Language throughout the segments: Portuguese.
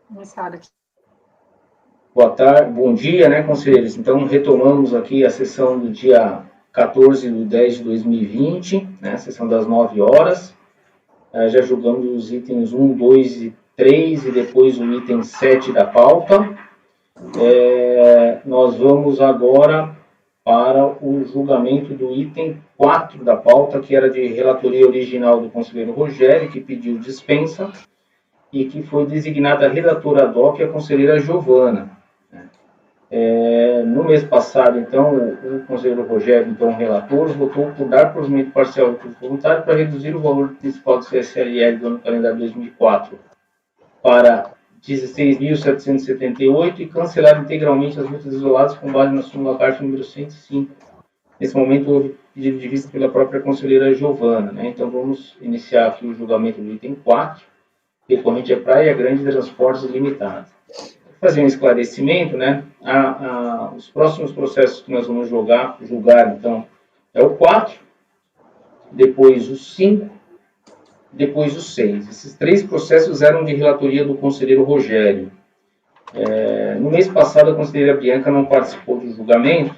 Iniciado aqui. Boa tarde, bom dia, né, conselheiros? Então, retomamos aqui a sessão do dia 14/10/2020, né, a sessão das 9 horas. Já julgamos os itens 1, 2 e 3 e depois o item 7 da pauta. Nós vamos agora para o julgamento do item 4 da pauta, que era de relatoria original do conselheiro Rogério, que pediu dispensa, e que foi designada relatora ad hoc a conselheira Giovana. No mês passado, então, o conselheiro Rogério, então relator, votou por dar provimento parcial do voluntário para reduzir o valor principal do CSLL do ano calendário 2004 para 16.778 e cancelar integralmente as multas isoladas com base na súmula CARF número 105. Nesse momento, houve pedido de vista pela própria conselheira Giovana, né? Então, vamos iniciar aqui o julgamento do item 4, recorrente à Praia Grande Transportes Limitada. Fazer um esclarecimento, né? Os próximos processos que nós vamos julgar, então, é o 4, depois o 5, depois o 6. Esses 3 processos eram de relatoria do conselheiro Rogério. No mês passado, a conselheira Bianca não participou do julgamento,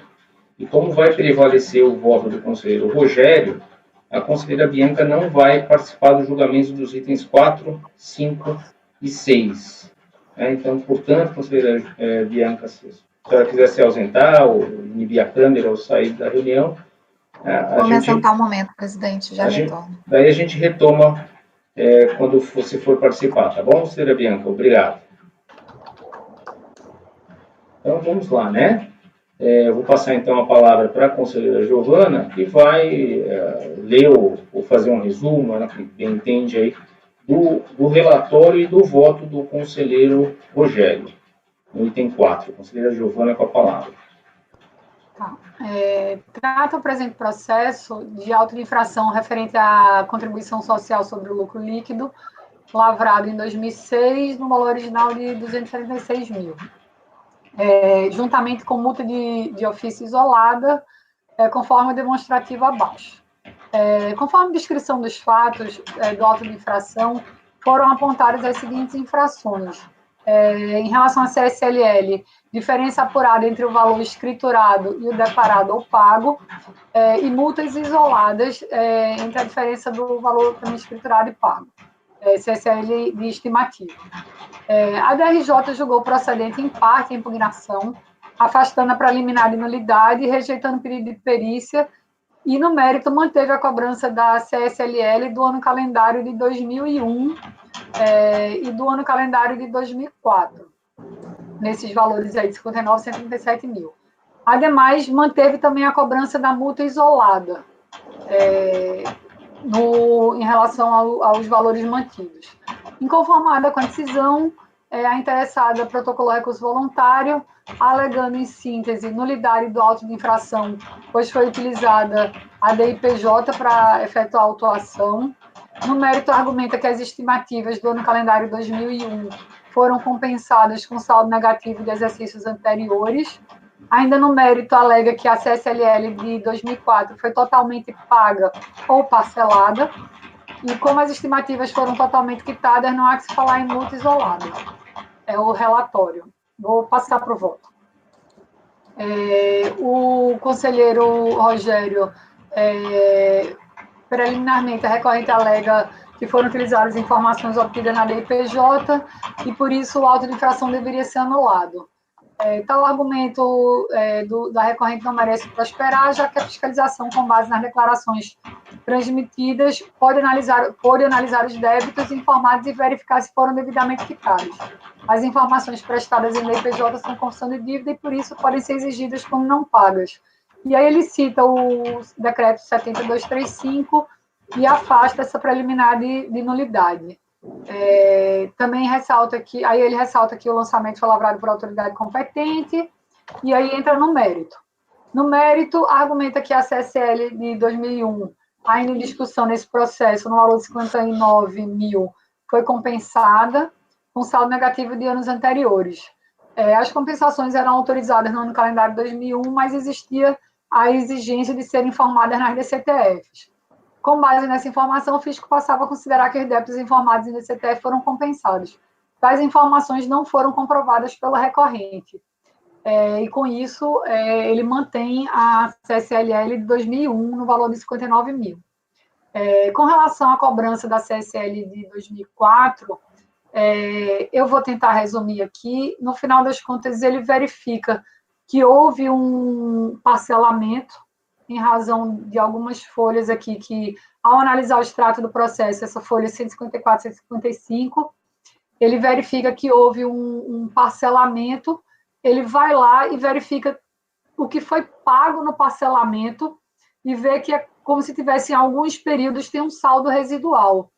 e como vai prevalecer o voto do conselheiro Rogério, a conselheira Bianca não vai participar do julgamento dos itens 4, 5 e 6. Então, portanto, conselheira Bianca, se a senhora quiser se ausentar, ou inibir a câmera, ou sair da reunião, Vou me assentar um momento, presidente, já retorno. daí a gente retoma quando você for participar, tá bom, conselheira Bianca? Obrigado. Então, vamos lá, né? Eu vou passar, então, a palavra para a conselheira Giovana, que vai ler ou fazer um resumo, ela que bem entende aí, do relatório e do voto do conselheiro Rogério, no item 4. Conselheira Giovana, com a palavra. Tá. Trata o presente processo de auto de infração referente à contribuição social sobre o lucro líquido, lavrado em 2006, no valor original de 276 mil. Juntamente com multa de ofício isolada, conforme o demonstrativo abaixo. Conforme descrição dos fatos do auto de infração, foram apontadas as seguintes infrações. Em relação à CSLL, diferença apurada entre o valor escriturado e o declarado ou pago, e multas isoladas entre a diferença do valor também escriturado e pago. CSL de estimativa. A DRJ julgou procedente em parte a impugnação, afastando a preliminar de nulidade e rejeitando o pedido de perícia, e no mérito manteve a cobrança da CSLL do ano calendário de 2001 e do ano calendário de 2004, nesses valores aí de 59 e 137 mil. Ademais, manteve também a cobrança da multa isolada em relação aos valores mantidos. Inconformada com a decisão, a interessada protocolou recurso voluntário, alegando em síntese nulidade do auto de infração, pois foi utilizada a DIPJ para efetuar a autuação. No mérito, argumenta que as estimativas do ano calendário 2001 foram compensadas com saldo negativo de exercícios anteriores. Ainda no mérito, alega que a CSLL de 2004 foi totalmente paga ou parcelada, e como as estimativas foram totalmente quitadas, não há que se falar em multa isolada. É o relatório. Vou passar para o voto. O conselheiro Rogério, preliminarmente, a recorrente alega que foram utilizadas informações obtidas na DIPJ e, por isso, o auto de infração deveria ser anulado. Tal argumento da recorrente não merece prosperar, já que a fiscalização, com base nas declarações transmitidas, pode analisar os débitos informados e verificar se foram devidamente quitados. As informações prestadas em DPJ são confissão de dívida e, por isso, podem ser exigidas como não pagas. E aí ele cita o decreto 7235 e afasta essa preliminar de nulidade. Também ressalta que, aí ele ressalta que o lançamento foi lavrado por autoridade competente, e aí entra no mérito. No mérito, argumenta que a CSL de 2001, ainda em discussão nesse processo, no valor de 59 mil, foi compensada com saldo negativo de anos anteriores. As compensações eram autorizadas no ano calendário 2001, mas existia a exigência de serem informadas nas DCTFs. Com base nessa informação, o fisco passava a considerar que os débitos informados em DCTF foram compensados. tais informações não foram comprovadas pela recorrente. E, com isso, ele mantém a CSLL de 2001 no valor de 59 mil. Com relação à cobrança da CSL de 2004, eu vou tentar resumir aqui. No final das contas, ele verifica que houve um parcelamento em razão de algumas folhas aqui que, ao analisar o extrato do processo, essa folha 154, 155, ele verifica que houve um parcelamento, ele vai lá e verifica o que foi pago no parcelamento e vê que é como se tivesse, em alguns períodos, tem um saldo residual.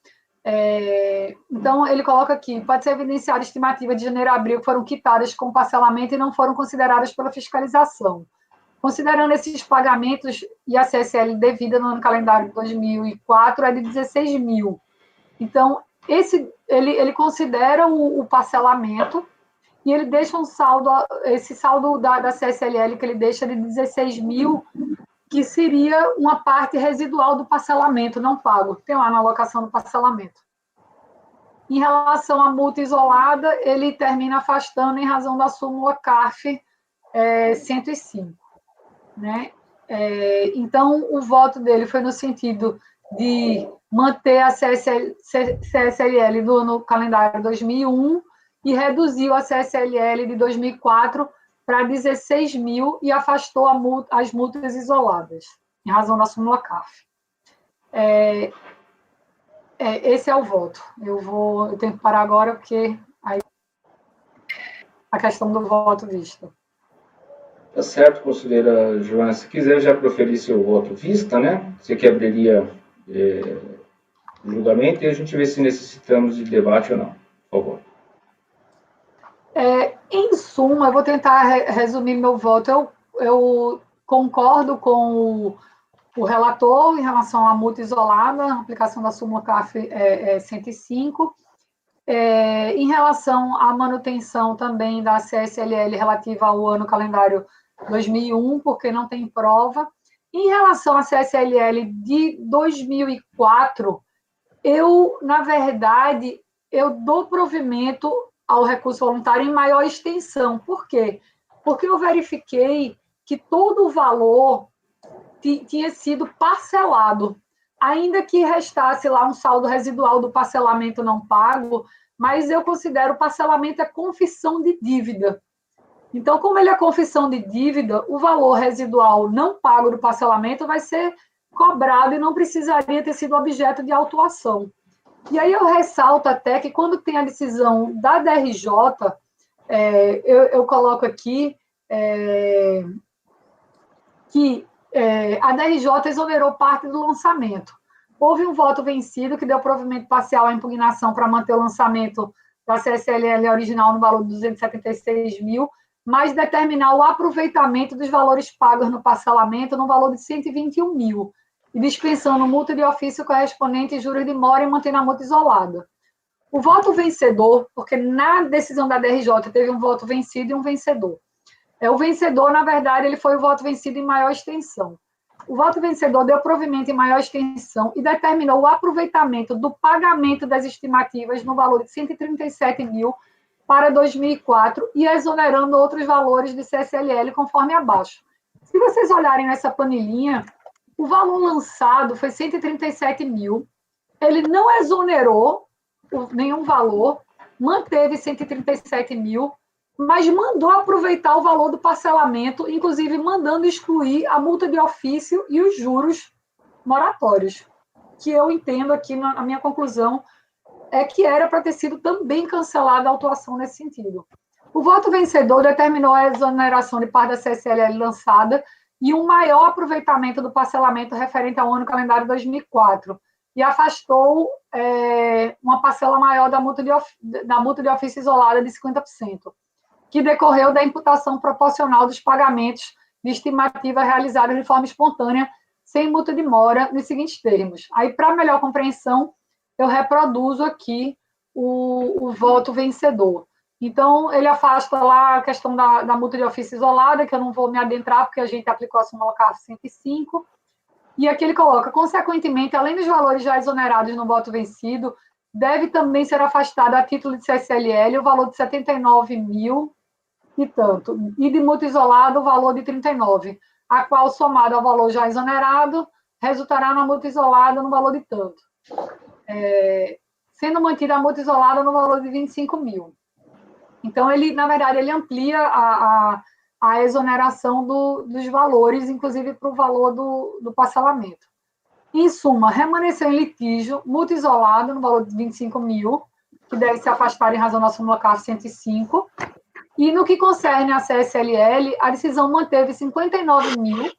Então, ele coloca aqui, pode ser evidenciada a estimativa de janeiro a abril que foram quitadas com parcelamento e não foram consideradas pela fiscalização. Considerando esses pagamentos e a CSL devida no ano calendário de 2004 é de 16 mil. Então, ele considera o parcelamento e ele deixa um saldo, esse saldo da CSLL que ele deixa de 16 mil, que seria uma parte residual do parcelamento não pago, tem lá na alocação do parcelamento. Em relação à multa isolada, ele termina afastando em razão da súmula CARF 105. Né? Então, o voto dele foi no sentido de manter a CSLL no calendário 2001 e reduziu a CSLL de 2004 para 16 mil e afastou as multas isoladas, em razão da súmula CARF. Esse é o voto. Eu tenho que parar agora, porque aí a questão do voto vista. Tá certo, conselheira Joana. Se quiser já proferir seu voto vista, né? Você que abriria o julgamento e a gente vê se necessitamos de debate ou não. Por favor. Em suma, eu vou tentar resumir meu voto. Eu concordo com o relator em relação à multa isolada, a aplicação da súmula CARF 105. Em relação à manutenção também da CSLL relativa ao ano calendário 2001, porque não tem prova. Em relação à CSLL de 2004, na verdade, eu dou provimento ao recurso voluntário em maior extensão. Por quê? Porque eu verifiquei que todo o valor tinha sido parcelado, ainda que restasse lá um saldo residual do parcelamento não pago, mas eu considero o parcelamento a confissão de dívida. Então, como ele é confissão de dívida, o valor residual não pago do parcelamento vai ser cobrado e não precisaria ter sido objeto de autuação. E aí eu ressalto até que quando tem a decisão da DRJ, eu coloco aqui que a DRJ exonerou parte do lançamento. Houve um voto vencido que deu provimento parcial à impugnação para manter o lançamento da CSLL original no valor de 276 mil, mas determinar o aproveitamento dos valores pagos no parcelamento no valor de 121 mil, e dispensando multa de ofício correspondente e juros de mora e mantendo a multa isolada. O voto vencedor, porque na decisão da DRJ teve um voto vencido e um vencedor. O vencedor, na verdade, ele foi o voto vencido em maior extensão. O voto vencedor deu provimento em maior extensão e determinou o aproveitamento do pagamento das estimativas no valor de 137 mil para 2004 e exonerando outros valores de CSLL conforme abaixo. Se vocês olharem nessa planilhinha, o valor lançado foi 137 mil, ele não exonerou nenhum valor, manteve 137 mil, mas mandou aproveitar o valor do parcelamento, inclusive mandando excluir a multa de ofício e os juros moratórios, que eu entendo aqui na minha conclusão é que era para ter sido também cancelada a autuação nesse sentido. O voto vencedor determinou a exoneração de parte da CSLL lançada e um maior aproveitamento do parcelamento referente ao ano calendário 2004, e afastou uma parcela maior da multa de ofício isolada de 50%, que decorreu da imputação proporcional dos pagamentos de estimativa realizados de forma espontânea, sem multa de mora, nos seguintes termos. Aí, para melhor compreensão, eu reproduzo aqui o voto vencedor. Então, ele afasta lá a questão da multa de ofício isolada, que eu não vou me adentrar, porque a gente aplicou a súmula CARF 105, e aqui ele coloca, consequentemente, além dos valores já exonerados no voto vencido, deve também ser afastado a título de CSLL o valor de 79 mil e tanto, e de multa isolada o valor de 39, a qual, somado ao valor já exonerado, resultará na multa isolada no valor de tanto. Sendo mantida a multa isolada no valor de 25 mil. Então, ele, na verdade, ele amplia a exoneração dos valores, inclusive para o valor do parcelamento. Em suma, remanesceu em litígio, multa isolada no valor de 25 mil, que deve se afastar em razão da súmula CARF 105, e no que concerne a CSLL, a decisão manteve 59 mil,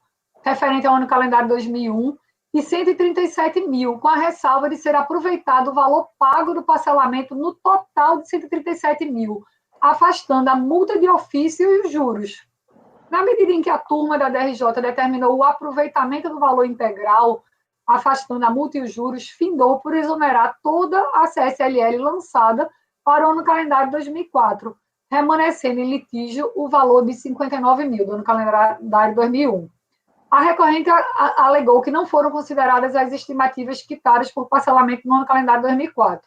referente ao ano calendário 2001, e 137 mil, com a ressalva de ser aproveitado o valor pago do parcelamento no total de 137 mil, afastando a multa de ofício e os juros. Na medida em que a turma da DRJ determinou o aproveitamento do valor integral, afastando a multa e os juros, findou por exonerar toda a CSLL lançada para o ano calendário 2004, remanescendo em litígio o valor de 59 mil do ano calendário 2001. A recorrente alegou que não foram consideradas as estimativas quitadas por parcelamento no ano calendário 2004.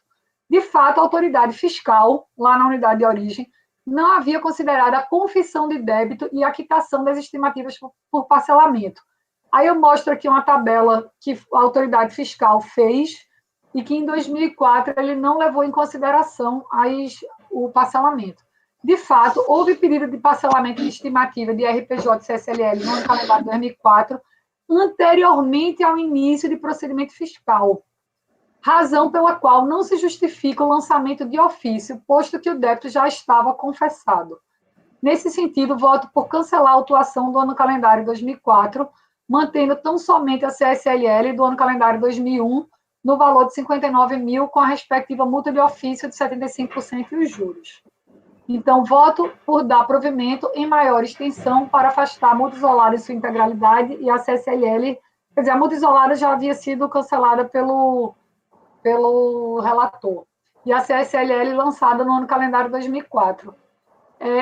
De fato, a autoridade fiscal, lá na unidade de origem, não havia considerado a confissão de débito e a quitação das estimativas por parcelamento. Aí eu mostro aqui uma tabela que a autoridade fiscal fez e que em 2004 ele não levou em consideração o parcelamento. De fato, houve pedido de parcelamento de estimativa de RPJ e CSLL no ano calendário 2004, anteriormente ao início de procedimento fiscal, razão pela qual não se justifica o lançamento de ofício, posto que o débito já estava confessado. Nesse sentido, voto por cancelar a autuação do ano calendário 2004, mantendo tão somente a CSLL do ano calendário 2001 no valor de 59 mil, com a respectiva multa de ofício de 75% e os juros. Então, voto por dar provimento em maior extensão para afastar a multa isolada em sua integralidade e a CSLL, quer dizer, a multa isolada já havia sido cancelada pelo relator, e a CSLL lançada no ano calendário 2004.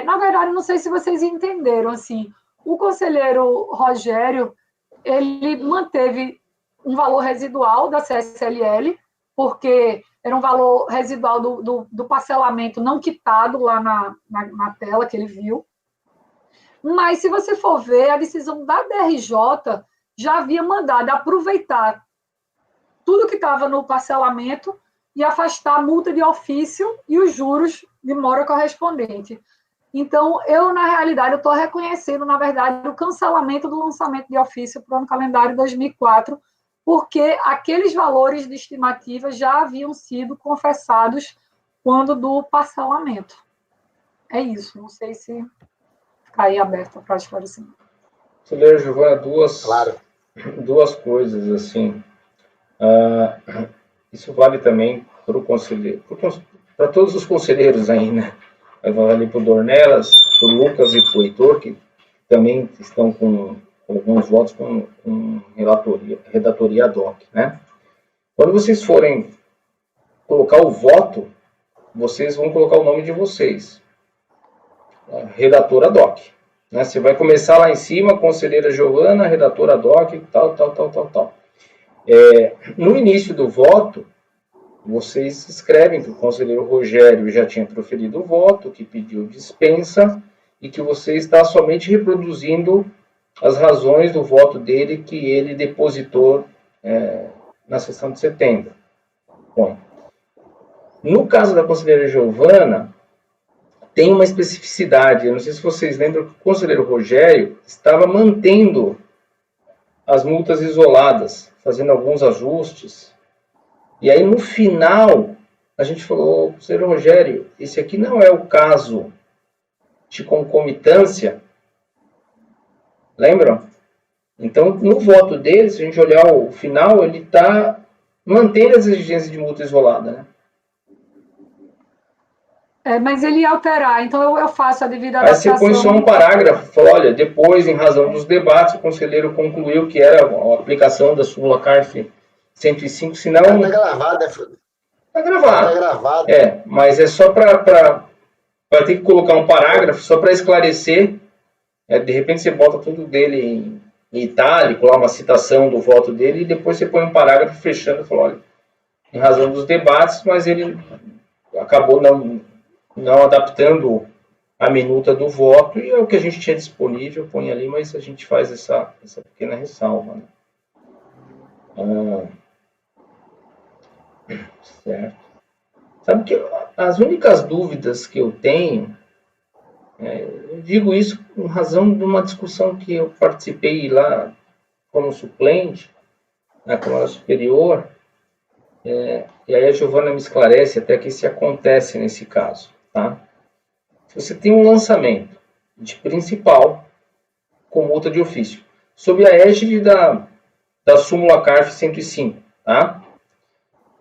Na verdade, não sei se vocês entenderam, assim, o conselheiro Rogério, ele manteve um valor residual da CSLL, porque era um valor residual do parcelamento não quitado lá na tela que ele viu. Mas, se você for ver, a decisão da DRJ já havia mandado aproveitar tudo que estava no parcelamento e afastar a multa de ofício e os juros de mora correspondente. Então, na realidade, estou reconhecendo, na verdade, o cancelamento do lançamento de ofício para o ano calendário 2004, porque aqueles valores de estimativa já haviam sido confessados quando do parcelamento. É isso, não sei se fica aí aberto para esclarecimento. Conselheira Giovana, duas coisas, assim. Isso vale também para o conselheiro, para todos os conselheiros aí, né? Vale para o Dornelas, para o Lucas e para o Heitor, que também estão com alguns votos com redatoria ad hoc, né? Quando vocês forem colocar o voto, vocês vão colocar o nome de vocês. Redator ad hoc. Né? Você vai começar lá em cima, conselheira Giovana, redatora ad hoc, tal. No início do voto, vocês escrevem que o conselheiro Rogério já tinha proferido o voto, que pediu dispensa e que você está somente reproduzindo as razões do voto dele que ele depositou na sessão de setembro. Bom, no caso da conselheira Giovana, tem uma especificidade. Eu não sei se vocês lembram que o conselheiro Rogério estava mantendo as multas isoladas, fazendo alguns ajustes. E aí, no final, a gente falou, conselheiro Rogério, esse aqui não é o caso de concomitância. Lembram? Então, no voto dele, se a gente olhar o final, ele está mantendo as exigências de multa isolada, né? Mas ele ia alterar, então eu faço a devida adaptação. Aí você põe só um parágrafo, fala, olha, depois, em razão dos debates, o conselheiro concluiu que era a aplicação da súmula CARF 105, senão... Está gravado, né? Está gravado. Está gravado. Mas é só para ter que colocar um parágrafo, só para esclarecer. De repente você bota tudo dele em itálico, lá uma citação do voto dele, e depois você põe um parágrafo fechando e fala, olha, em razão dos debates, mas ele acabou não adaptando a minuta do voto, e é o que a gente tinha disponível, põe ali, mas a gente faz essa pequena ressalva. Né? Certo. Sabe que as únicas dúvidas que eu tenho, eu digo isso em razão de uma discussão que eu participei lá como suplente, na Câmara Superior, e aí a Giovana me esclarece até que isso acontece nesse caso. Tá? Se você tem um lançamento de principal com multa de ofício, sob a égide da súmula CARF 105, tá?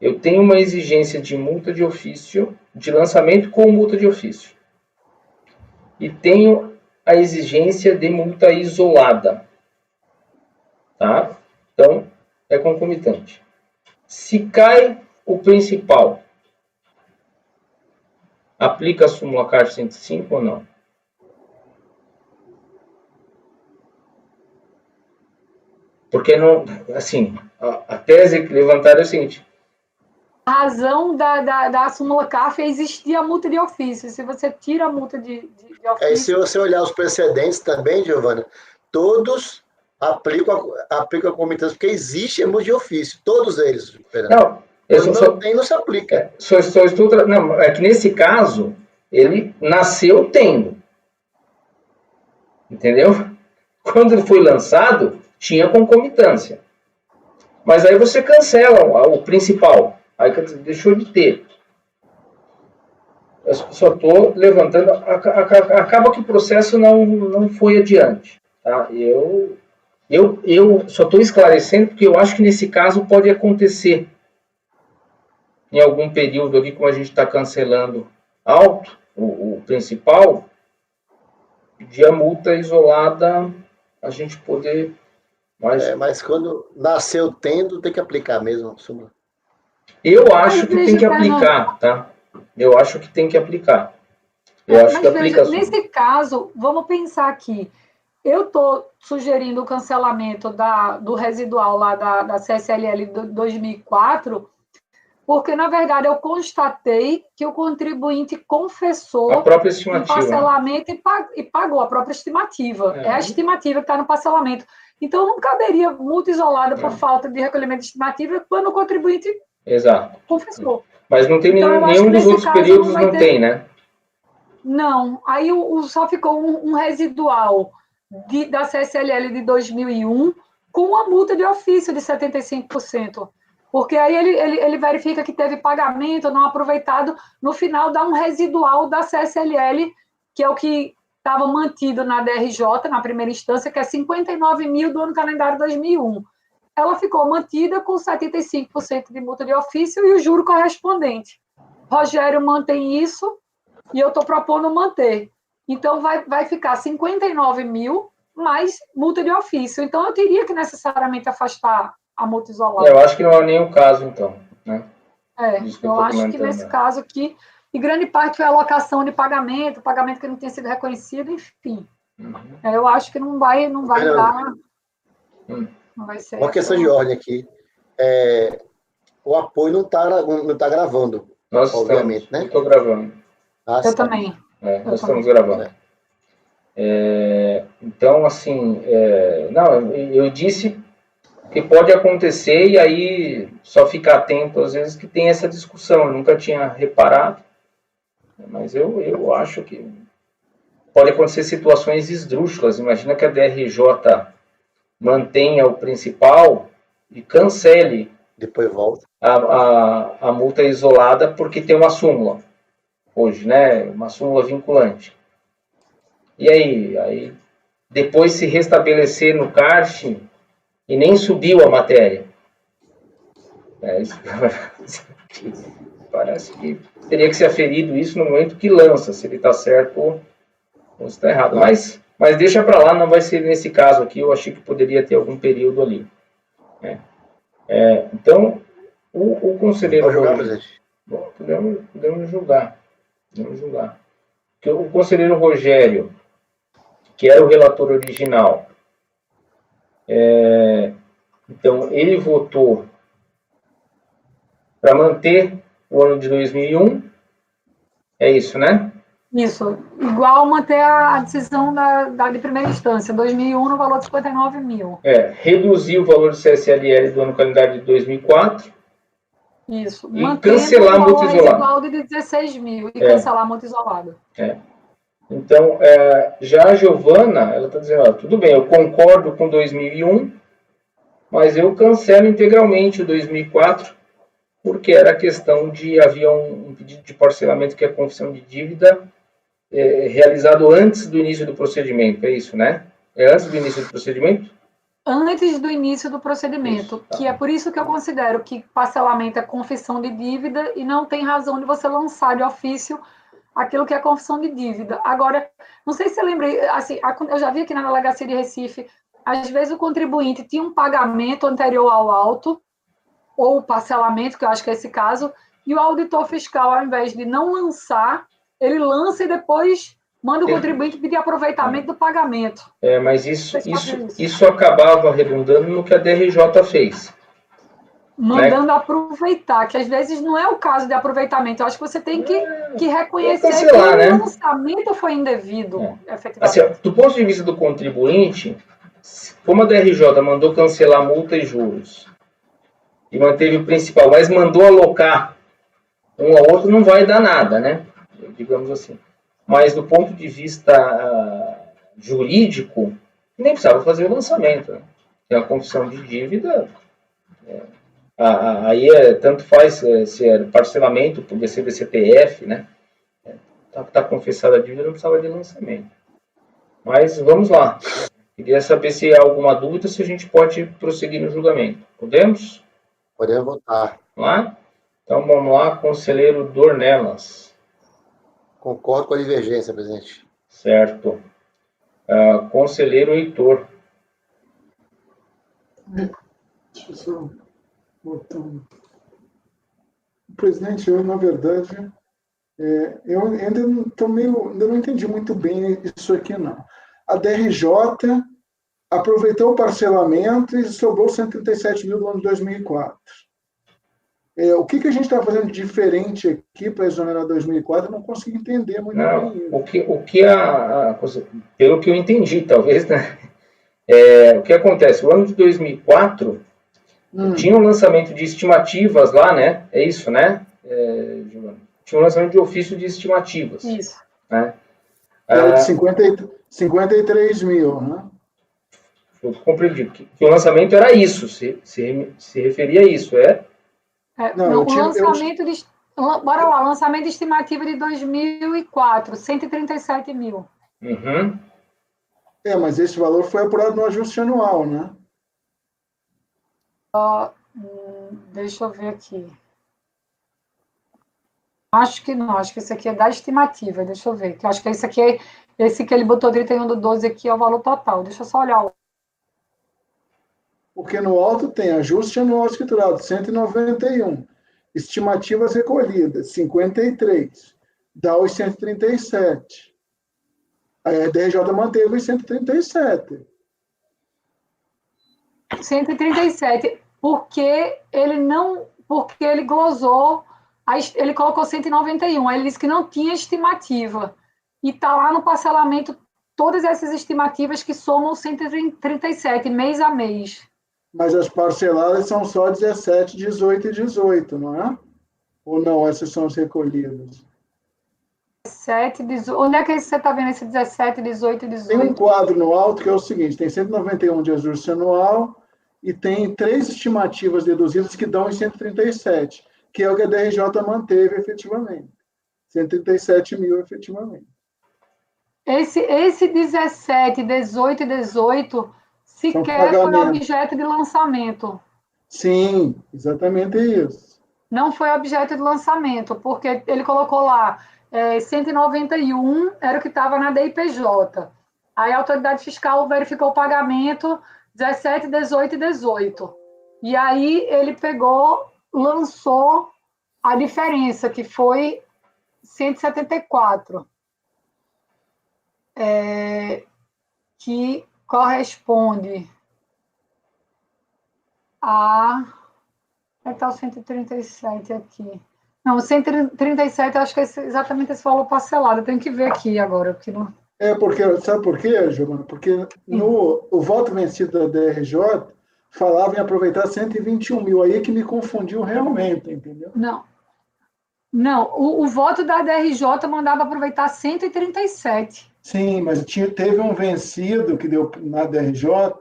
Eu tenho uma exigência de multa de ofício, de lançamento com multa de ofício. E tenho a exigência de multa isolada. Tá? Então, é concomitante. Se cai o principal, aplica a súmula CARF 105 ou não? Porque não, assim, a tese que levantaram é o seguinte: a razão da súmula CARF é existir a multa de ofício. Se você tira a multa de ofício... E se você olhar os precedentes também, Giovana, todos aplicam a comitância, porque existe a multa de ofício, todos eles, Fernando. Não se aplica. Não, é que nesse caso, ele nasceu tendo. Entendeu? Quando ele foi lançado, tinha concomitância. Mas aí você cancela o principal. Aí deixou de ter. Eu só estou levantando. Acaba que o processo não foi adiante. Tá? Eu só estou esclarecendo porque eu acho que nesse caso pode acontecer. Em algum período ali, como a gente está cancelando alto, o principal, de a multa isolada, a gente poder... Mas quando nasceu tendo, tem que aplicar mesmo, súmula. Eu acho que tem que aplicar, tá? Eu acho que tem que aplicar. Eu acho que aplica. Nesse caso, vamos pensar aqui. Eu estou sugerindo o cancelamento do residual lá da CSLL de 2004, porque, na verdade, eu constatei que o contribuinte confessou a própria estimativa, o parcelamento e pagou a própria estimativa. É a estimativa que está no parcelamento. Então, não caberia multa isolada por falta de recolhimento de estimativa quando o contribuinte confessou. Mas não tem nenhum dos outros períodos, não tem, né? Não. Aí só ficou um residual da CSLL de 2001 com a multa de ofício de 75%. Porque aí ele verifica que teve pagamento não aproveitado, no final dá um residual da CSLL, que é o que estava mantido na DRJ, na primeira instância, que é 59 mil do ano calendário 2001. Ela ficou mantida com 75% de multa de ofício e o juro correspondente. Rogério mantém isso e eu estou propondo manter. Então, vai ficar 59 mil mais multa de ofício. Então, eu teria que necessariamente afastar a multa isolada. Eu acho que não é nem o caso, então. Né? Eu acho que nesse caso aqui, e grande parte foi alocação de pagamento que não tinha sido reconhecido, enfim. Eu acho que não vai dar. Não vai ser. Uma questão de ordem aqui. O apoio não tá gravando. Nós obviamente, estamos, né? Eu estou gravando. Eu também. Nós estamos gravando. Então, assim, eu disse que pode acontecer e aí só ficar atento às vezes que tem essa discussão. Eu nunca tinha reparado, mas eu acho que pode acontecer situações esdrúxulas. Imagina que a DRJ mantenha o principal e cancele depois volta a multa isolada porque tem uma súmula hoje, né? Uma súmula vinculante. E aí depois se restabelecer no CARF e nem subiu a matéria. Isso parece que teria que ser aferido isso no momento que lança, se ele está certo ou se está errado. Mas deixa para lá, não vai ser nesse caso aqui, eu achei que poderia ter algum período ali. Então, o conselheiro... Pode julgar, presidente? Bom, podemos julgar. Porque o conselheiro Rogério, que era o relator original, então ele votou para manter o ano de 2001. É isso, né? Isso, igual manter a decisão de primeira instância, 2001 no valor de 59 mil. Reduzir o valor do CSLL do ano calendário de 2004. Isso, E mantendo cancelar o valor multa isolada. residual de 16 mil e cancelar a multa isolada. Então, já a Giovana, ela está dizendo, tudo bem, eu concordo com 2001, mas eu cancelo integralmente o 2004, porque era a questão de, havia um pedido de parcelamento que é a confissão de dívida realizado antes do início do procedimento, é isso, né? É antes do início do procedimento? Antes do início do procedimento, Isso, tá. Que é por isso que eu considero que parcelamento é confissão de dívida e não tem razão de você lançar de ofício aquilo que é confissão de dívida. Agora, não sei se você lembra, assim, eu já vi aqui na delegacia de Recife, às vezes o contribuinte tinha um pagamento anterior ao auto, ou parcelamento, que eu acho que é esse caso, e o auditor fiscal, ao invés de não lançar, ele lança e depois manda o contribuinte pedir aproveitamento do pagamento. Mas isso acabava redundando no que a DRJ fez. Mandando aproveitar, que às vezes não é o caso de aproveitamento. Eu acho que você tem que reconhecer cancelar, que o lançamento foi indevido, efetivamente. Assim, do ponto de vista do contribuinte, como a DRJ mandou cancelar multa e juros e manteve o principal, mas mandou alocar um ao outro, não vai dar nada, né? Digamos assim. Mas do ponto de vista jurídico, nem precisava fazer o lançamento. Né? Tem a confissão de dívida, aí tanto faz se é parcelamento por DCTF, né? Tá confessada a dívida, não precisava de lançamento. Mas vamos lá. Queria saber se há alguma dúvida, se a gente pode prosseguir no julgamento. Podemos? Podemos votar. Vamos lá? Então vamos lá, conselheiro Dornelas. Concordo com a divergência, presidente. Certo. Conselheiro Heitor. Deixa eu só botar Presidente, eu, na verdade, eu ainda não entendi muito bem isso aqui, não. A DRJ aproveitou o parcelamento e sobrou 137 mil do ano de 2004. O que a gente está fazendo de diferente aqui para exonerar 2004? Eu não consigo entender muito bem isso. Pelo que eu entendi, talvez, né? O que acontece? O ano de 2004 tinha um lançamento de estimativas lá, né? É isso, né, Giovana? Tinha um lançamento de ofício de estimativas. Isso. Né? Era de 53 mil, né? Eu compreendi que o lançamento era isso, se referia a isso, Bora lá, lançamento de estimativa de 2004, 137 mil. Uhum. Mas esse valor foi apurado no ajuste anual, né? Deixa eu ver aqui. Acho que não, acho que esse aqui é da estimativa, deixa eu ver. Acho que esse que ele botou 31 do 12 aqui é o valor total. Deixa eu só olhar. Porque no alto tem ajuste anual escriturado, 191. Estimativas recolhidas, 53. Dá os 137. A DRJ manteve os 137. 137, porque ele glosou, ele colocou 191, aí ele disse que não tinha estimativa. E está lá no parcelamento todas essas estimativas que somam 137, mês a mês. Mas as parceladas são só 17, 18 e 18, não é? Ou não, essas são as recolhidas? 17, 18. Onde é que você está vendo esse 17, 18 e 18? Tem um quadro no alto que é o seguinte: tem 191 de ajuste anual e tem 3 estimativas deduzidas que dão em 137, que é o que a DRJ manteve efetivamente. 137 mil efetivamente. Esse 17, 18 e 18 sequer foi objeto de lançamento. Sim, exatamente isso. Não foi objeto de lançamento, porque ele colocou lá 191 era o que estava na DIPJ. Aí a autoridade fiscal verificou o pagamento 17, 18 e 18. E aí ele lançou a diferença, que foi 174. Que corresponde a Está o 137 aqui. Não, o 137, acho que é exatamente esse valor parcelado. Eu tenho que ver aqui agora. Porque não... Sabe por quê, Giovana? Porque o voto vencido da DRJ falava em aproveitar 121 mil. Aí é que me confundiu realmente, entendeu? Não, o voto da DRJ mandava aproveitar 137. Sim, mas teve um vencido que deu na DRJ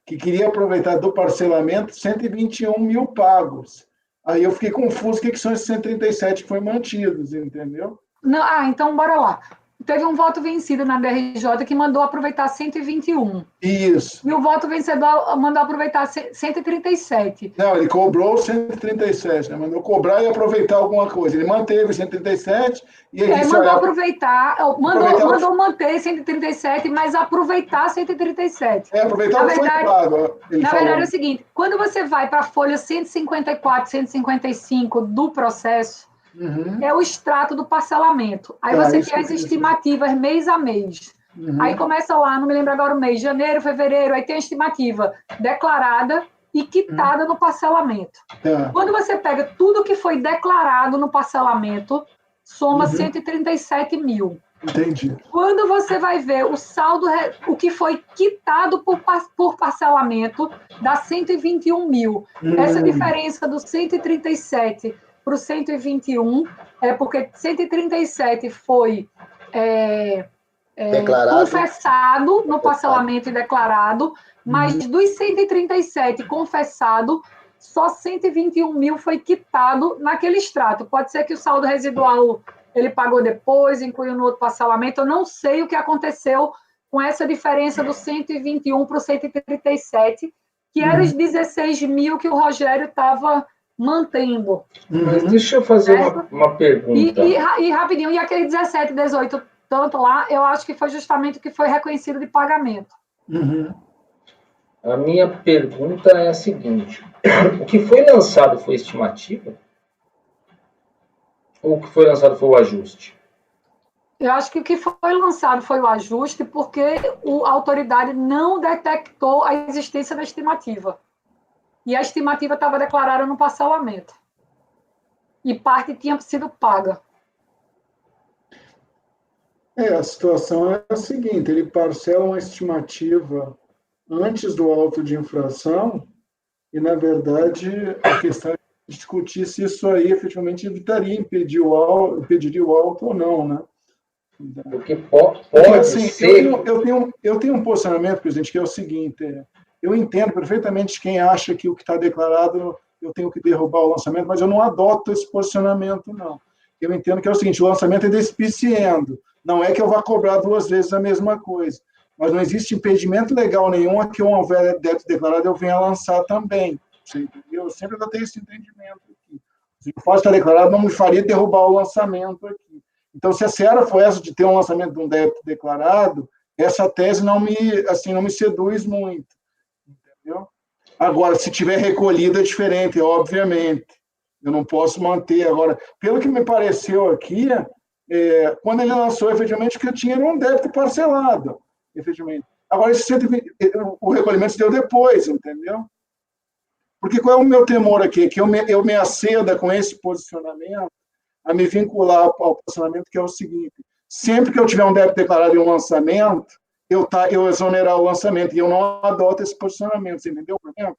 que queria aproveitar do parcelamento 121 mil pagos. Aí eu fiquei confuso o que são esses 137 que foram mantidos, entendeu? Não, então bora lá. Teve um voto vencido na DRJ que mandou aproveitar 121. Isso. E o voto vencedor mandou aproveitar 137. Não, ele cobrou 137, né? Mandou cobrar e aproveitar alguma coisa. Ele manteve 137 e ele disse, mandou aproveitar, mandou manter 137, mas aproveitar 137. Aproveitar o que foi pago. Na verdade é o seguinte, quando você vai para a folha 154, 155 do processo, é o extrato do parcelamento. Aí você tem as estimativas mês a mês. Aí começa lá, não me lembro agora o mês, janeiro, fevereiro, aí tem a estimativa declarada e quitada no parcelamento. Quando você pega tudo que foi declarado no parcelamento, soma 137 mil. Entendi. Quando você vai ver o saldo, o que foi quitado por parcelamento, dá 121 mil. Essa diferença do 137 para o 121 é porque 137 foi confessado no parcelamento e declarado, mas dos 137 confessado, só 121 mil foi quitado naquele extrato. Pode ser que o saldo residual ele pagou depois, incluiu no outro parcelamento. Eu não sei o que aconteceu com essa diferença do 121 para o 137, que era os 16 mil que o Rogério estava mantendo. Mas deixa eu fazer uma pergunta. E rapidinho, e aquele 17, 18, tanto lá, eu acho que foi justamente o que foi reconhecido de pagamento. A minha pergunta é a seguinte: o que foi lançado foi estimativa? Ou o que foi lançado foi o ajuste? Eu acho que o que foi lançado foi o ajuste, porque a autoridade não detectou a existência da estimativa. E a estimativa estava declarada no parcelamento. E parte tinha sido paga. A situação é a seguinte: ele parcela uma estimativa antes do auto de infração e, na verdade, a questão é discutir se isso aí efetivamente evitaria impediria o auto ou não, né? Porque pode assim, ser... Eu tenho um posicionamento, presidente, que é o seguinte: eu entendo perfeitamente quem acha que o que está declarado eu tenho que derrubar o lançamento, mas eu não adoto esse posicionamento, não. Eu entendo que é o seguinte: o lançamento é despiciendo, não é que eu vá cobrar duas vezes a mesma coisa, mas não existe impedimento legal nenhum a que um débito declarado eu venha lançar também. Você entendeu? Eu sempre adotei esse entendimento aqui. Se o fato está declarado, não me faria derrubar o lançamento aqui. Então, se a seara for essa de ter um lançamento de um débito declarado, essa tese não me seduz muito. Entendeu? Agora, se tiver recolhido, é diferente, obviamente. Eu não posso manter. Agora, pelo que me pareceu aqui, quando ele lançou, efetivamente, o que eu tinha era um débito parcelado, efetivamente. Agora, o recolhimento se deu depois, entendeu? Porque qual é o meu temor aqui? Que eu me aceda com esse posicionamento a me vincular ao posicionamento, que é o seguinte: sempre que eu tiver um débito declarado em um lançamento, eu exonerar o lançamento, e eu não adoto esse posicionamento, você entendeu o problema?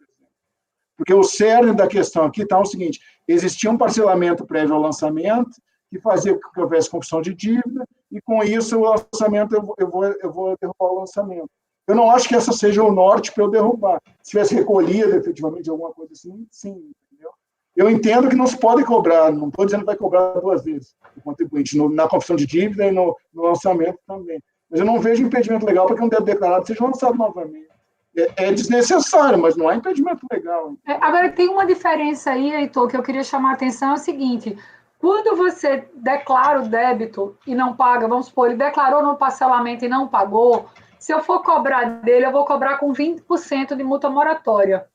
Porque o cerne da questão aqui está o seguinte: existia um parcelamento prévio ao lançamento, que fazia com que houvesse confissão de dívida, e com isso o lançamento eu vou derrubar o lançamento. Eu não acho que essa seja o norte para eu derrubar. Se tivesse recolhido efetivamente alguma coisa assim, sim, entendeu? Eu entendo que não se pode cobrar, não estou dizendo que vai cobrar duas vezes o contribuinte, na confissão de dívida e no lançamento também. Mas eu não vejo impedimento legal para que um débito declarado seja lançado novamente. É desnecessário, mas não há impedimento legal. Agora, tem uma diferença aí, Heitor, que eu queria chamar a atenção, é o seguinte: quando você declara o débito e não paga, vamos supor, ele declarou no parcelamento e não pagou, se eu for cobrar dele, eu vou cobrar com 20% de multa moratória.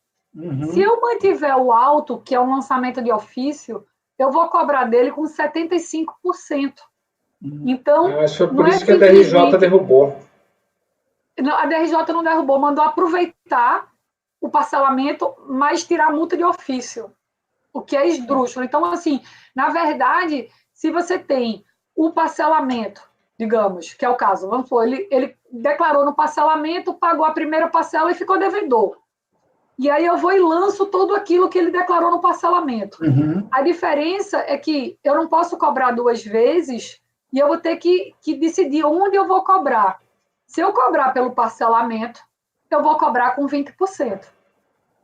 Se eu mantiver o auto, que é um lançamento de ofício, eu vou cobrar dele com 75%. Então, mas foi por isso que a DRJ derrubou. A DRJ não derrubou, mandou aproveitar o parcelamento, mas tirar a multa de ofício. o que é esdrúxulo. Então, assim, na verdade, se você tem o parcelamento, digamos, que é o caso, vamos supor, ele declarou no parcelamento, pagou a primeira parcela e ficou devedor. E aí eu vou e lanço tudo aquilo que ele declarou no parcelamento. A diferença é que eu não posso cobrar 2 vezes e eu vou ter que decidir onde eu vou cobrar. Se eu cobrar pelo parcelamento, eu vou cobrar com 20%.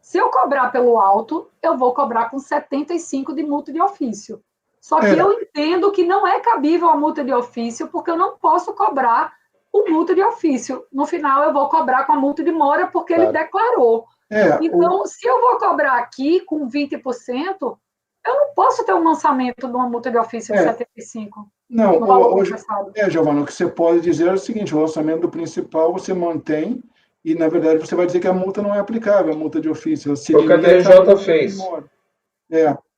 Se eu cobrar pelo alto, eu vou cobrar com 75% de multa de ofício. Só que eu entendo que não é cabível a multa de ofício, porque eu não posso cobrar o multa de ofício. No final, eu vou cobrar com a multa de mora, porque ele declarou. Então, se eu vou cobrar aqui com 20%, eu não posso ter um lançamento de uma multa de ofício de 75%. Não, hoje, Giovana, o que você pode dizer é o seguinte: o lançamento do principal você mantém e, na verdade, você vai dizer que a multa não é aplicável, a multa de ofício. Foi o que a DRJ fez.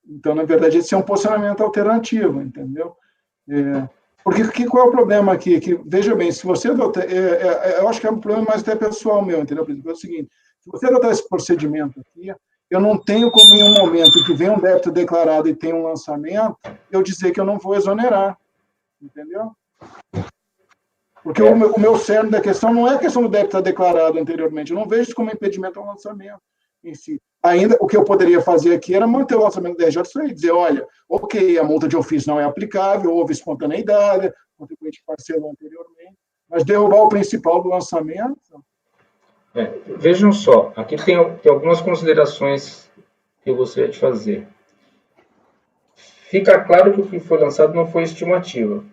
Então, na verdade, esse é um posicionamento alternativo, entendeu? Porque qual é o problema aqui? Que, veja bem, se você adotar... eu acho que é um problema mais até pessoal meu, entendeu? Por exemplo, é o seguinte: se você adotar esse procedimento aqui, eu não tenho como, em um momento que vem um débito declarado e tem um lançamento, eu dizer que eu não vou exonerar, entendeu? Porque o meu cerne da questão não é a questão do débito declarado anteriormente, eu não vejo isso como impedimento ao lançamento em si. Ainda, o que eu poderia fazer aqui era manter o lançamento do DRJ e dizer, olha, ok, a multa de ofício não é aplicável, houve espontaneidade, o contribuinte parcelou anteriormente, mas derrubar o principal do lançamento... Vejam só, aqui tem algumas considerações que eu gostaria de fazer. Fica claro que o que foi lançado não foi estimativa.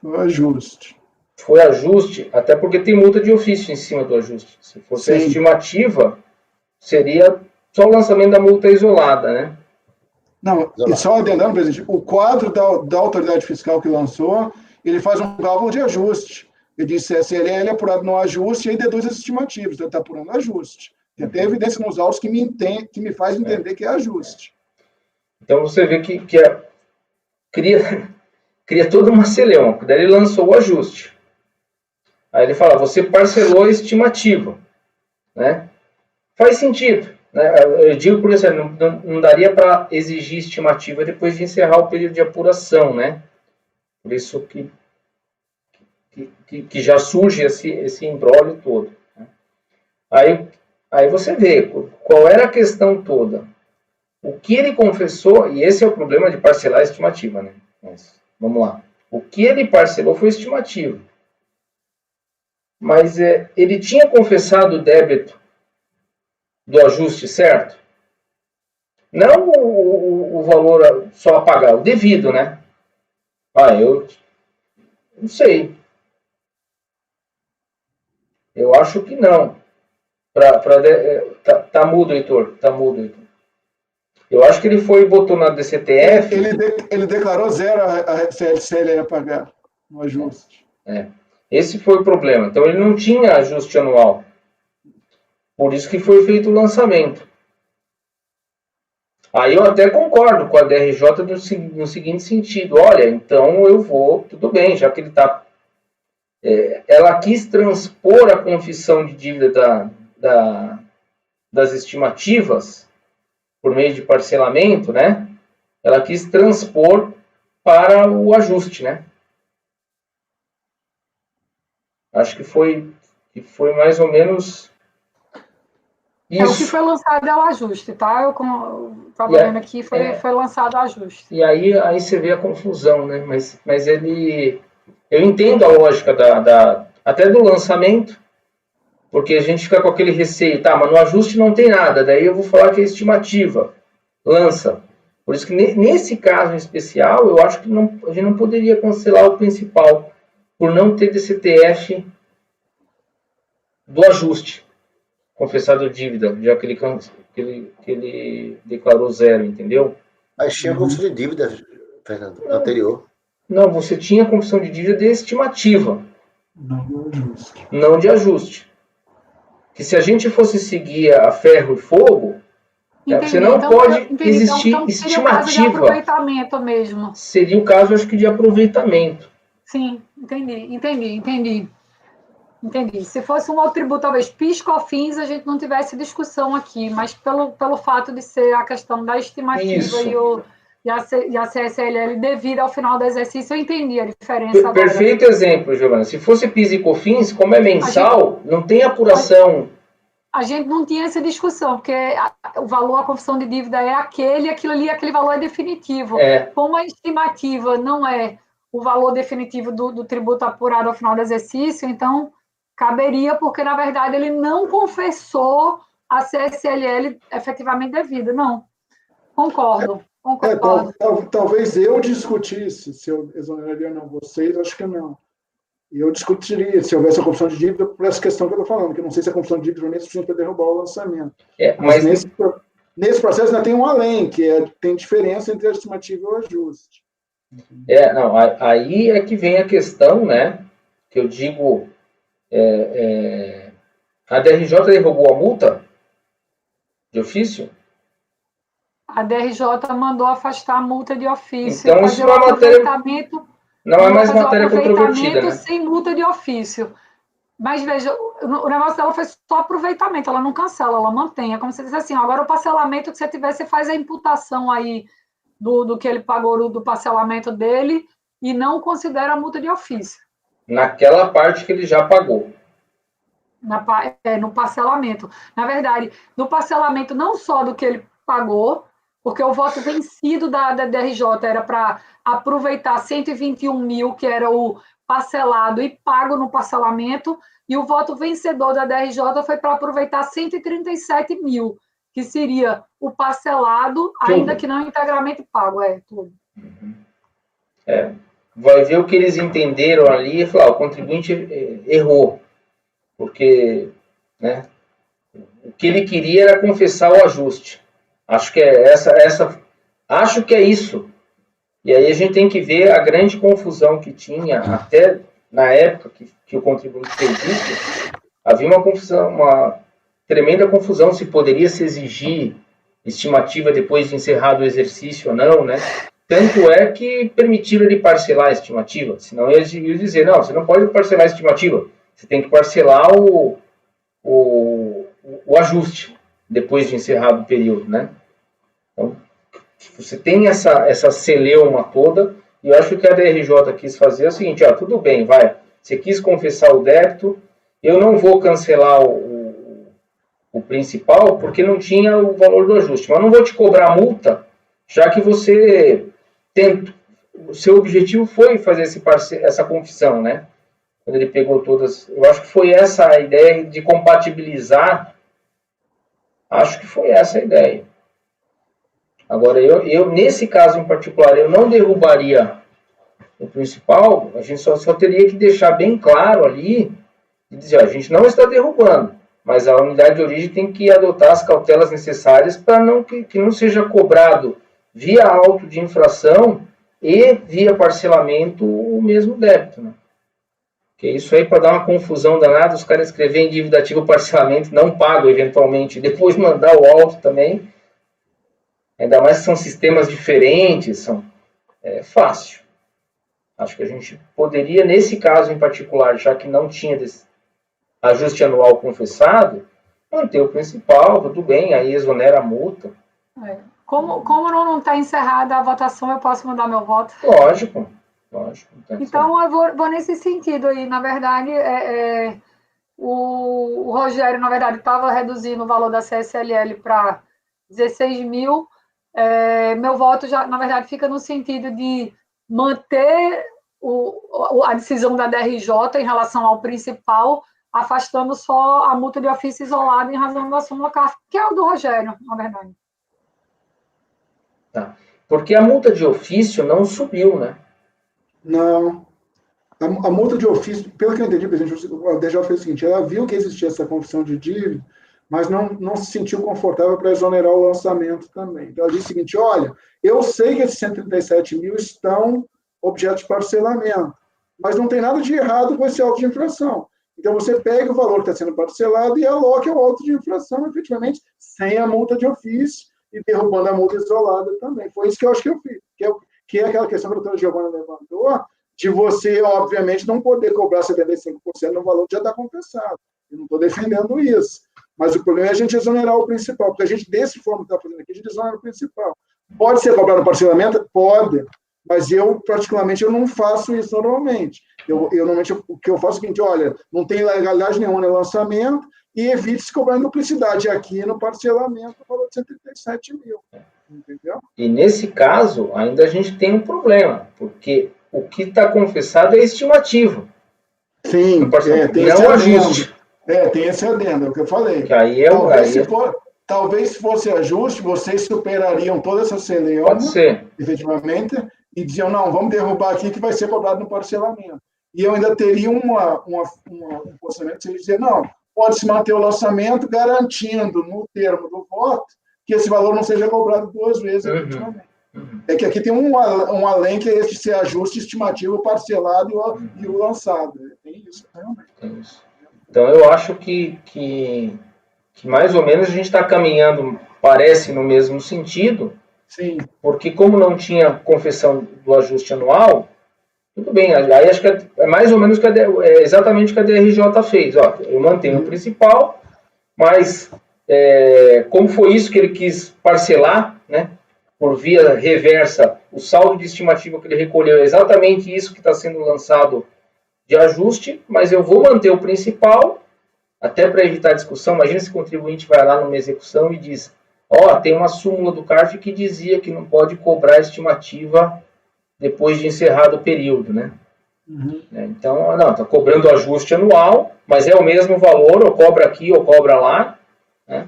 Foi ajuste. Foi ajuste, até porque tem multa de ofício em cima do ajuste. Se fosse a estimativa, seria só o lançamento da multa isolada, né? Não, e só adendando, presidente, o quadro da autoridade fiscal que lançou, ele faz um cálculo de ajuste. Ele diz que SLL é apurado no ajuste e aí deduz as estimativas. Então, ele está apurando ajuste. Tem até evidência nos autos que me faz entender que é ajuste. Então, você vê que cria toda uma celeuma. Daí ele lançou o ajuste. Aí ele fala, você parcelou a estimativa. Né? Faz sentido. Né? Eu digo por isso, não daria para exigir estimativa depois de encerrar o período de apuração. Né? Por isso que já surge esse imbróglio todo. Né? Aí você vê qual era a questão toda. O que ele confessou, e esse é o problema de parcelar a estimativa, né? Mas, vamos lá. O que ele parcelou foi estimativa. Mas ele tinha confessado o débito do ajuste, certo? Não o valor só a pagar, o devido, né? Eu não sei. Eu acho que não. Tá mudo, Heitor. Tá mudo, Heitor. Eu acho que ele foi e botou na DCTF... Ele declarou zero a CLL a pagar no ajuste. Esse foi o problema. Então, ele não tinha ajuste anual. Por isso que foi feito o lançamento. Aí eu até concordo com a DRJ no seguinte sentido. Olha, então eu vou... Tudo bem, já que ele está... ela quis transpor a confissão de dívida das estimativas por meio de parcelamento, né? Ela quis transpor para o ajuste, né? Acho que foi mais ou menos isso. O que foi lançado é o ajuste, tá? Eu estava vendo aqui, foi lançado o ajuste. E aí você vê a confusão, né? Mas ele... Eu entendo a lógica até do lançamento, porque a gente fica com aquele receio, tá, mas no ajuste não tem nada, daí eu vou falar que é estimativa, lança. Por isso que nesse caso em especial, eu acho que a gente não poderia cancelar o principal, por não ter DCTF do ajuste, confessado dívida, já que ele declarou zero, entendeu? Mas tinha confissão de dívida, Fernando, anterior. Não, você tinha confissão de dívida de estimativa, não de ajuste. Que se a gente fosse seguir a ferro e fogo, você não pode existir então estimativa. Seria o caso de aproveitamento mesmo. Seria o caso, acho que, de aproveitamento. Sim, entendi. Entendi. Se fosse um outro tributo, talvez PIS/COFINS, a gente não tivesse discussão aqui, mas pelo fato de ser a questão da estimativa e a CSLL devido ao final do exercício, eu entendi a diferença agora. Perfeito exemplo, Giovana. Se fosse PIS e COFINS, como é mensal, não tem apuração. A gente não tinha essa discussão, porque o valor, a confissão de dívida é aquilo ali, aquele valor é definitivo. Como a estimativa não é o valor definitivo do tributo apurado ao final do exercício, então caberia, porque, na verdade, ele não confessou a CSLL efetivamente devida. Não, concordo. Talvez eu discutisse se eu exoneraria ou não. Vocês, acho que não. E eu discutiria se houvesse a confissão de dívida por essa questão que eu estou falando, que eu não sei se a confissão de dívida é suficiente para derrubar o lançamento. Mas nesse processo ainda tem um além, que tem diferença entre a estimativa e o ajuste. Aí é que vem a questão, né, que eu digo, a DRJ derrubou a multa de ofício? A DRJ mandou afastar a multa de ofício. Então, isso não é matéria... Não é mais matéria controvertida, né? Sem multa de ofício. Mas, veja, o negócio dela foi só aproveitamento, ela não cancela, ela mantém. É como se disse assim, agora o parcelamento que você tiver, você faz a imputação aí do que ele pagou, do parcelamento dele, e não considera a multa de ofício. Naquela parte que ele já pagou. No parcelamento. Na verdade, no parcelamento não só do que ele pagou, porque o voto vencido da DRJ era para aproveitar 121 mil, que era o parcelado e pago no parcelamento, e o voto vencedor da DRJ foi para aproveitar 137 mil, que seria o parcelado, ainda que não integralmente pago. Tudo. Vai ver o que eles entenderam ali e falar, o contribuinte errou, porque, né, o que ele queria era confessar o ajuste. Acho que acho que é isso. E aí a gente tem que ver a grande confusão que tinha, até na época que o contribuinte fez isso, havia uma tremenda confusão se poderia se exigir estimativa depois de encerrado o exercício ou não, né? Tanto é que permitiram ele parcelar a estimativa, senão eles iam dizer, não, você não pode parcelar a estimativa, você tem que parcelar o ajuste depois de encerrado o período, né? Então, você tem essa celeuma toda, e eu acho que a DRJ quis fazer o seguinte, tudo bem, você quis confessar o débito, eu não vou cancelar o principal, porque não tinha o valor do ajuste, mas não vou te cobrar a multa, já que você o seu objetivo foi fazer essa confissão, né? Quando ele pegou todas, eu acho que foi essa a ideia de compatibilizar, acho que foi essa a ideia. Agora, eu nesse caso em particular, eu não derrubaria o principal, a gente só teria que deixar bem claro ali, e dizer, a gente não está derrubando, mas a unidade de origem tem que adotar as cautelas necessárias para que não seja cobrado via auto de infração e via parcelamento o mesmo débito, né? Porque isso aí, para dar uma confusão danada, os caras escreverem dívida ativa o parcelamento, não pagam eventualmente, depois mandar o auto também, ainda mais que são sistemas diferentes, fácil. Acho que a gente poderia, nesse caso em particular, já que não tinha ajuste anual confessado, manter o principal, tudo bem, aí exonera a multa. Como não está encerrada a votação, eu posso mudar meu voto? Lógico. Então, eu vou nesse sentido aí. Na verdade, o Rogério, na verdade, estava reduzindo o valor da CSLL para 16 mil. Meu voto, já, na verdade, fica no sentido de manter a decisão da DRJ em relação ao principal, afastando só a multa de ofício isolada em razão da súmula CARF, que é o do Rogério, na verdade. Tá. Porque a multa de ofício não subiu, né? Não. A multa de ofício, pelo que eu entendi, presidente, a DRJ fez o seguinte, ela viu que existia essa confissão de dívida, mas não se sentiu confortável para exonerar o lançamento também. Então, ela disse o seguinte, olha, eu sei que esses 137 mil estão objeto de parcelamento, mas não tem nada de errado com esse auto de infração. Então, você pega o valor que está sendo parcelado e aloca o auto de infração, efetivamente, sem a multa de ofício e derrubando a multa isolada também. Foi isso que eu acho que eu fiz, que é aquela questão que a doutora Giovana levantou, de você, obviamente, não poder cobrar 75% no valor que já está compensado. Eu não estou defendendo isso. Mas o problema é a gente exonerar o principal, porque a gente, desse forma que está fazendo aqui, a gente exonera o principal. Pode ser cobrado no parcelamento? Pode. Mas eu, particularmente, eu não faço isso normalmente. Normalmente, o que eu faço é o seguinte, olha, não tem legalidade nenhuma no lançamento e evite se cobrar em duplicidade. Aqui no parcelamento, o valor de 137 mil. Entendeu? E nesse caso, ainda a gente tem um problema, porque o que está confessado é estimativa. Sim, tem esse ajuste. Tem esse adendo, é o que eu falei. Que aí talvez se fosse ajuste, vocês superariam toda essa celeuma, pode ser, efetivamente, e diziam, não, vamos derrubar aqui que vai ser cobrado no parcelamento. E eu ainda teria um posicionamento que dizer, não, pode-se manter o lançamento garantindo no termo do voto que esse valor não seja cobrado 2 vezes, efetivamente. É que aqui tem um além que é esse ajuste estimativo parcelado e o lançado. Tem isso, realmente. Tem isso. Então, eu acho que mais ou menos a gente está caminhando, parece, no mesmo sentido. Sim. Porque como não tinha confessão do ajuste anual, tudo bem, aí acho que é mais ou menos exatamente o que a DRJ fez. Ó, eu mantenho o principal, mas como foi isso que ele quis parcelar, né, por via reversa, o saldo de estimativa que ele recolheu é exatamente isso que está sendo lançado de ajuste, mas eu vou manter o principal, até para evitar discussão. Imagina se o contribuinte vai lá numa execução e diz, tem uma súmula do CARF que dizia que não pode cobrar estimativa depois de encerrado o período, né? Então, não, está cobrando ajuste anual, mas é o mesmo valor, ou cobra aqui ou cobra lá, né?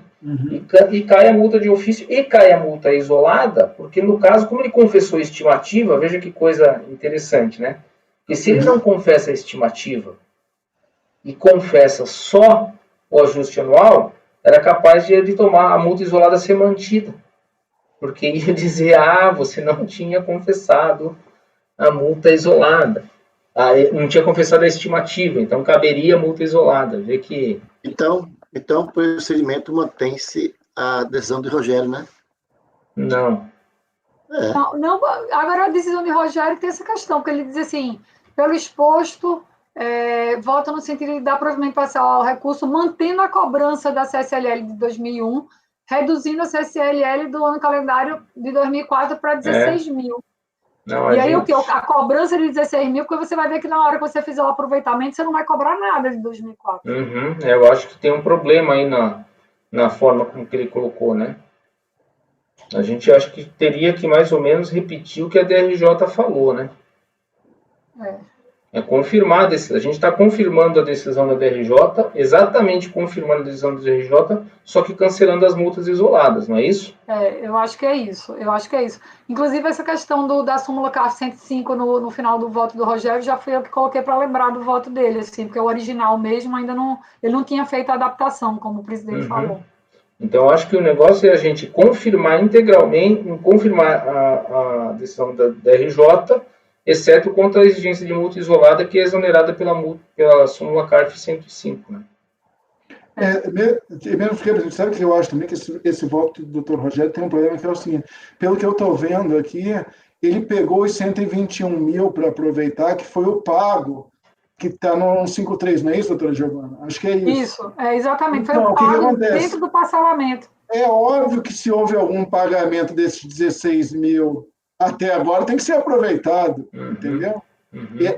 E cai a multa de ofício e cai a multa isolada, porque no caso, como ele confessou estimativa, veja que coisa interessante, né? Porque se ele não confessa a estimativa e confessa só o ajuste anual, era capaz de tomar a multa isolada ser mantida. Porque ia dizer, você não tinha confessado a multa isolada. Não tinha confessado a estimativa, então caberia a multa isolada. Vê que... Então, o procedimento mantém-se a decisão de Rogério, né? Não. Não, agora a decisão de Rogério tem essa questão, porque ele diz assim, pelo exposto, vota no sentido de dar provimento parcial ao recurso, mantendo a cobrança da CSLL de 2001, reduzindo a CSLL do ano calendário de 2004 para 16 mil. Não, e aí, a cobrança de 16 mil, porque você vai ver que na hora que você fizer o aproveitamento, você não vai cobrar nada de 2004. Eu acho que tem um problema aí na forma como que ele colocou, né? A gente acha que teria que mais ou menos repetir o que a DRJ falou, né? É confirmar a decisão. A gente está confirmando a decisão da DRJ, exatamente confirmando a decisão da DRJ, só que cancelando as multas isoladas, não é isso? Eu acho que é isso. Inclusive, essa questão da súmula CARF 105 no final do voto do Rogério, já fui eu que coloquei para lembrar do voto dele, assim, porque o original mesmo ainda não... Ele não tinha feito a adaptação, como o presidente falou. Então, acho que o negócio é a gente confirmar integralmente, confirmar a decisão da DRJ, exceto contra a exigência de multa isolada, que é exonerada pela súmula CARF 105, né? Mesmo porque, sabe que eu acho também que esse voto do Dr. Rogério tem um problema que é o seguinte, pelo que eu estou vendo aqui, ele pegou os 121 mil para aproveitar, que foi o pago, que está no 53, não é isso, doutora Giovana? Acho que é isso. Isso, exatamente, então, foi o pago dentro do parcelamento. É óbvio que se houve algum pagamento desses 16 mil até agora, tem que ser aproveitado, entendeu?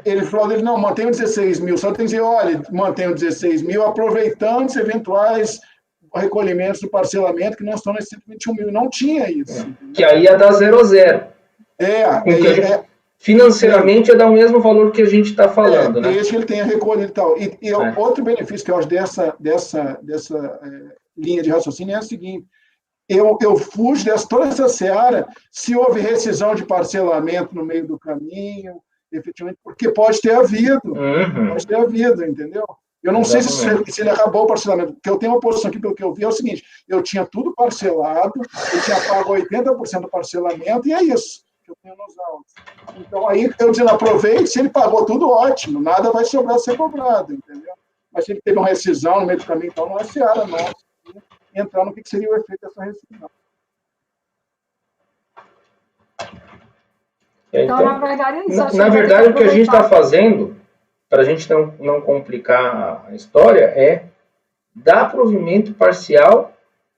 Ele falou dele, não, mantém o 16 mil, só tem que dizer, olha, mantém o 16 mil, aproveitando os eventuais recolhimentos do parcelamento que não estão nesses 121 mil. Não tinha isso. Que aí ia dar 0 a 0. Financeiramente ia dar o mesmo valor que a gente está falando, né? Desde que ele tenha recolhido e tal. E outro benefício que eu acho dessa linha de raciocínio é o seguinte, eu fujo toda essa seara se houve rescisão de parcelamento no meio do caminho, efetivamente, porque pode ter havido, entendeu? Eu não sei se ele acabou o parcelamento, porque eu tenho uma posição aqui, pelo que eu vi, é o seguinte, eu tinha tudo parcelado, eu tinha pago 80% do parcelamento, e é isso que eu tenho nos autos. Então, aí, eu dizendo, aproveite, se ele pagou tudo, ótimo, nada vai sobrar a ser cobrado, entendeu? Mas se ele teve uma rescisão no meio do caminho, então não é seara, não. Entrar no que seria o efeito dessa rescisão. Então, na verdade, é isso. Na verdade, o que a gente está fazendo, para a gente não complicar a história, é dar provimento parcial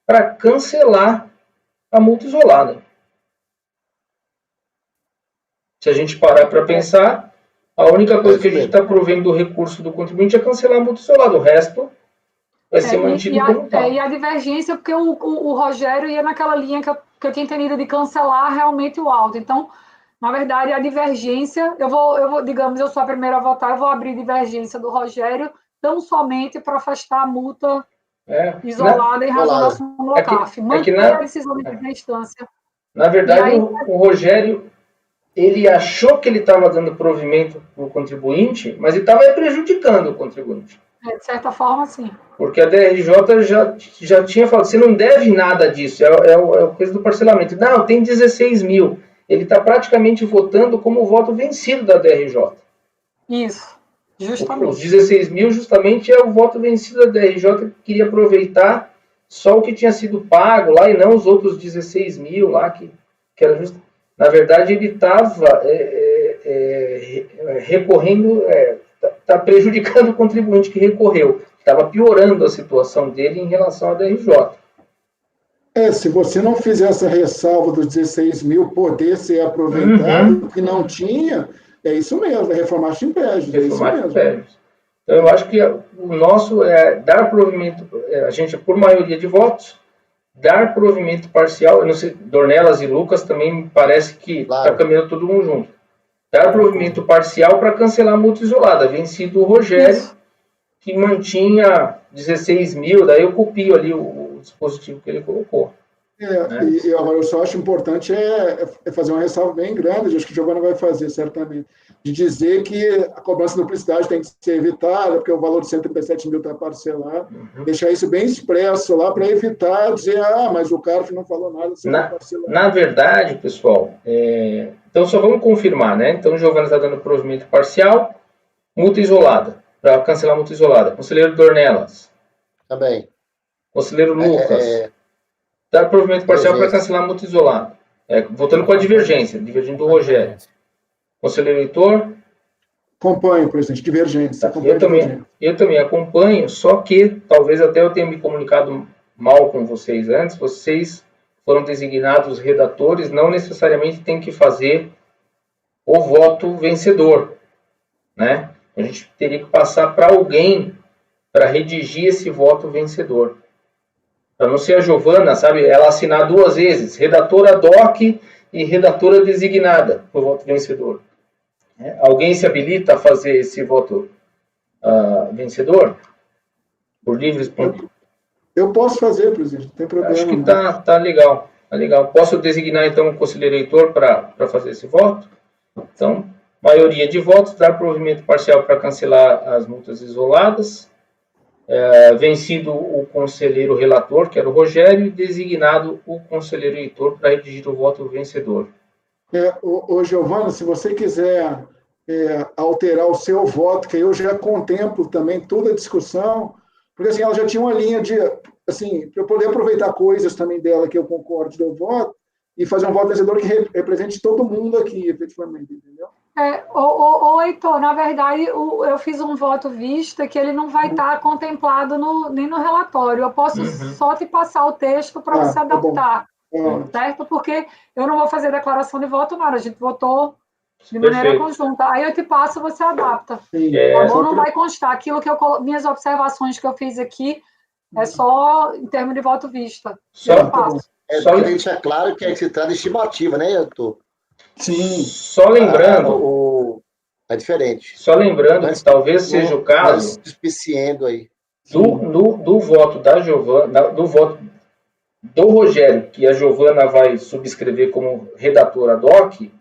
para cancelar a multa isolada. Se a gente parar para pensar, a única coisa que a gente está provendo do recurso do contribuinte é cancelar a multa isolada. O resto vai ser mantido como está. E a divergência, porque o Rogério ia naquela linha que eu tinha entendido de cancelar realmente o auto. Então, na verdade, a divergência, eu vou, digamos, eu sou a primeira a votar, eu vou abrir divergência do Rogério, tão somente para afastar a multa isolada em razão da súmula CARF. Manter a decisão de primeira instância. Na verdade, aí, o Rogério, ele achou que ele estava dando provimento para o contribuinte, mas ele estava prejudicando o contribuinte. De certa forma, sim. Porque a DRJ já tinha falado, você não deve nada disso, é o coisa do parcelamento. Não, tem 16 mil. Ele está praticamente votando como o voto vencido da DRJ. Isso, justamente. Os 16 mil justamente é o voto vencido da DRJ, que queria aproveitar só o que tinha sido pago lá e não os outros 16 mil lá, que era justo. Na verdade, ele estava recorrendo, está prejudicando o contribuinte que recorreu. Estava piorando a situação dele em relação à DRJ. Se você não fizer essa ressalva dos 16 mil poder ser aproveitado, que não tinha, é isso mesmo, reformar impede. É isso mesmo. Então, eu acho que o nosso é dar provimento, a gente, por maioria de votos, dar provimento parcial, eu não sei, Dornelas e Lucas também me parece que está caminhando todo mundo junto. Dar provimento parcial para cancelar a multa isolada, vencido o Rogério, que mantinha 16 mil, daí eu copio ali o dispositivo que ele colocou. E agora eu só acho importante fazer uma ressalva bem grande, acho que o Giovana vai fazer certamente, de dizer que a cobrança de duplicidade tem que ser evitada, porque o valor de 137 mil está parcelado, deixar isso bem expresso lá para evitar dizer, mas o CARF não falou nada sobre parcelamento. Na verdade, pessoal, então só vamos confirmar, né? Então o Giovana está dando provimento parcial, multa isolada, para cancelar a multa isolada. Conselheiro Dornelas. Também. Conselheiro Lucas. Dar provimento parcial para cancelar a multa isolada. Votando com a divergente do Rogério. Conselheiro Heitor? Acompanho, presidente, divergência. Eu também acompanho, só que talvez até eu tenha me comunicado mal com vocês antes, vocês foram designados redatores, não necessariamente tem que fazer o voto vencedor, né? A gente teria que passar para alguém para redigir esse voto vencedor. Para não ser a Giovana, sabe, ela assinar duas vezes, redatora DOC e redatora designada para o voto vencedor. Alguém se habilita a fazer esse voto vencedor? Por livre espontâneo? Eu posso fazer, presidente, não tem problema. Acho que tá legal. Tá legal. Posso designar, então, o conselheiro Heitor para fazer esse voto? Então, maioria de votos, dar provimento parcial para cancelar as multas isoladas. Vencido o conselheiro relator, que era o Rogério, e designado o conselheiro Heitor para redigir o voto vencedor. Giovana, se você quiser alterar o seu voto, que eu já contemplo também toda a discussão, porque assim, ela já tinha uma linha de, assim, para eu poder aproveitar coisas também dela que eu concordo do voto, e fazer um voto vencedor que represente todo mundo aqui, efetivamente, entendeu? Heitor, na verdade, eu fiz um voto vista que ele não vai estar contemplado nem no relatório. Eu posso só te passar o texto para você adaptar, certo? Porque eu não vou fazer declaração de voto, nada. A gente votou de maneira conjunta. Aí eu te passo, você adapta. Não vai constar. Aquilo que minhas observações que eu fiz aqui é só em termos de voto vista. Só para deixar claro que se trata de estimativa, né, Heitor? Sim. Só lembrando. É diferente. Só lembrando que talvez seja o caso. Despiciando aí. Do voto da Giovana, do voto do Rogério, que a Giovana vai subscrever como redatora DOC,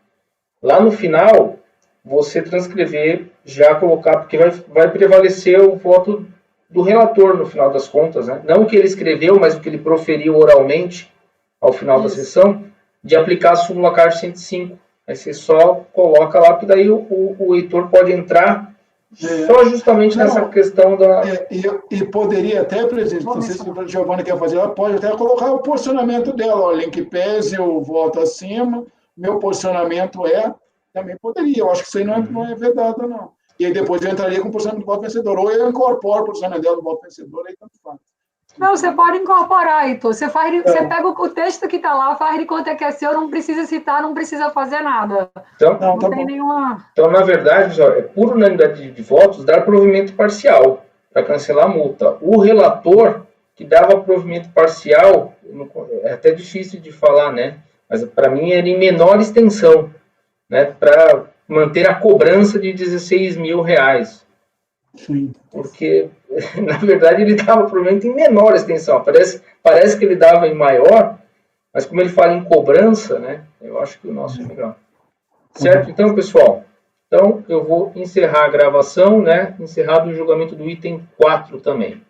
lá no final, você transcrever, já colocar, porque vai prevalecer o voto do relator no final das contas, né? Não o que ele escreveu, mas o que ele proferiu oralmente ao final da sessão, de aplicar a súmula CARF 105. Aí você só coloca lá, porque daí o Heitor pode entrar só justamente nessa questão da... E poderia até, presidente, não sei se a Giovana quer fazer, ela pode até colocar o posicionamento dela, olha, em que pese o voto acima, meu posicionamento Também poderia. Eu acho que isso aí não é vedado, não. E aí depois eu entraria com o posicionamento do voto vencedor. Ou eu incorporo o posicionamento dela do voto vencedor, aí tanto faz. Não, você pode incorporar, Heitor. Você pega o texto que está lá, faz de conta que é seu, não precisa citar, não precisa fazer nada. Então, não tem nenhuma... Então, na verdade, pessoal, por unanimidade de votos, dar provimento parcial para cancelar a multa. O relator que dava provimento parcial, é até difícil de falar, né? Mas para mim era em menor extensão, né? Para manter a cobrança de R$16.000. Sim. Porque, na verdade, ele dava provimento em menor extensão. Parece que ele dava em maior, mas como ele fala em cobrança, né? Eu acho que o nosso é melhor. Certo? Então, pessoal, eu vou encerrar a gravação, né? Encerrado o julgamento do item 4 também.